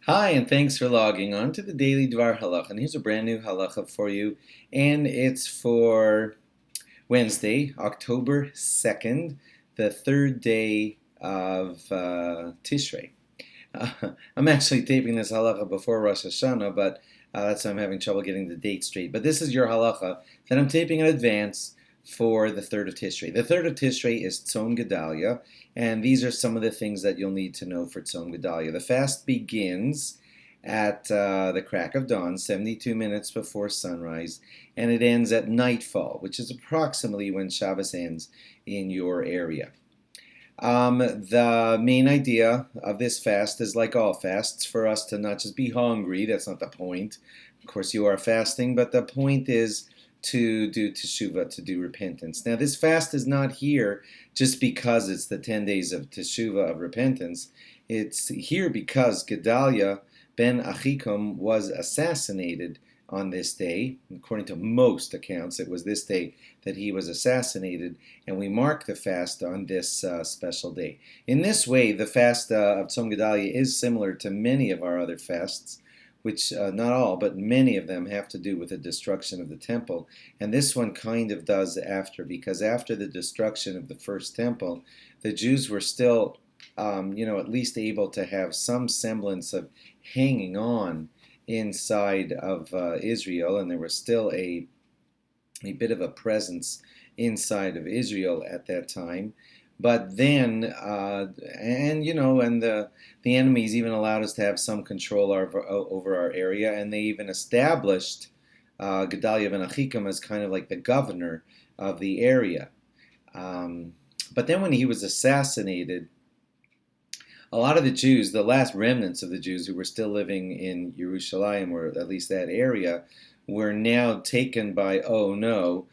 Hi, and thanks for logging on to the Daily DVAR Halacha. And here's a brand new halacha for you, and it's for Wednesday, October 2nd, the third day of Tishrei. I'm actually taping this halacha before Rosh Hashanah, but that's why I'm having trouble getting the date straight. But this is your halacha that I'm taping in advance for the third of Tishrei. The third of Tishrei is Tzom Gedalia, and these are some of the things that you'll need to know for Tzom Gedalia. The fast begins at the crack of dawn, 72 minutes before sunrise, and it ends at nightfall, which is approximately when Shabbos ends in your area. The main idea of this fast is, like all fasts, for us to not just be hungry. That's not the point. Of course, you are fasting, but the point is to do teshuvah, to do repentance. Now, this fast is not here just because it's the 10 days of teshuvah, of repentance. It's here because Gedalia ben Achikum was assassinated on this day. According to most accounts, it was this day that he was assassinated, and we mark the fast on this special day. In this way, the fast of Tzom Gedalia is similar to many of our other fasts, which not all, but many of them have to do with the destruction of the temple. And this one kind of does after, because after the destruction of the first temple, the Jews were still, at least able to have some semblance of hanging on inside of Israel, and there was still a bit of a presence inside of Israel at that time. But then, the enemies even allowed us to have some control over our area, and they even established Gedalia ben Achikum as kind of like the governor of the area. But then when he was assassinated, a lot of the Jews, the last remnants of the Jews who were still living in Jerusalem, or at least that area, were now taken by, oh no,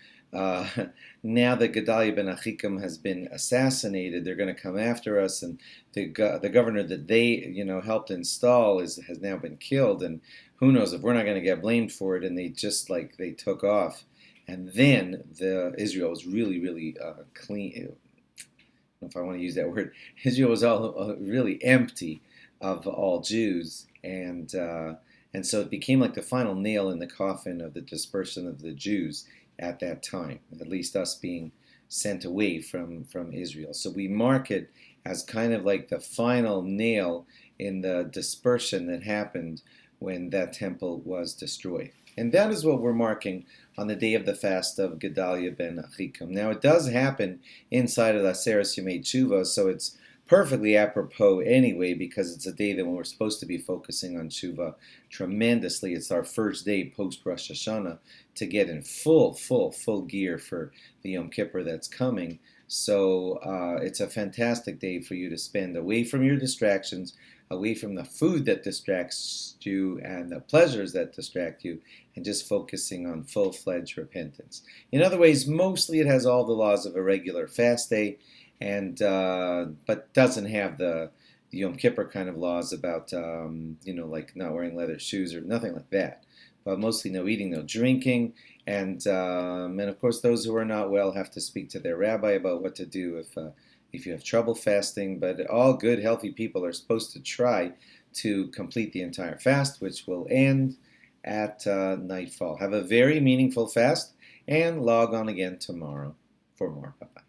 now that Gedalia ben Achikum has been assassinated, they're going to come after us, and the governor that they helped install has now been killed, and who knows if we're not going to get blamed for it. And they took off, and then Israel was really, really clean. If I want to use that word, Israel was all really empty of all Jews, and so it became like the final nail in the coffin of the dispersion of the Jews at that time, at least us being sent away from Israel. So we mark it as kind of like the final nail in the dispersion that happened when that temple was destroyed. And that is what we're marking on the day of the fast of Gedalia ben Achikum. Now, it does happen inside of the Aseres Yemei Tshuva, so it's perfectly apropos anyway, because it's a day that when we're supposed to be focusing on Tshuva tremendously. It's our first day post Rosh Hashanah to get in full gear for the Yom Kippur that's coming. So it's a fantastic day for you to spend away from your distractions, away from the food that distracts you and the pleasures that distract you, and just focusing on full-fledged repentance. In other ways, mostly it has all the laws of a regular fast day, and but doesn't have the Yom Kippur kind of laws about like not wearing leather shoes or nothing like that. But mostly no eating, no drinking, and of course those who are not well have to speak to their rabbi about what to do if you have trouble fasting. But all good, healthy people are supposed to try to complete the entire fast, which will end at nightfall. Have a very meaningful fast, and log on again tomorrow for more. Bye-bye.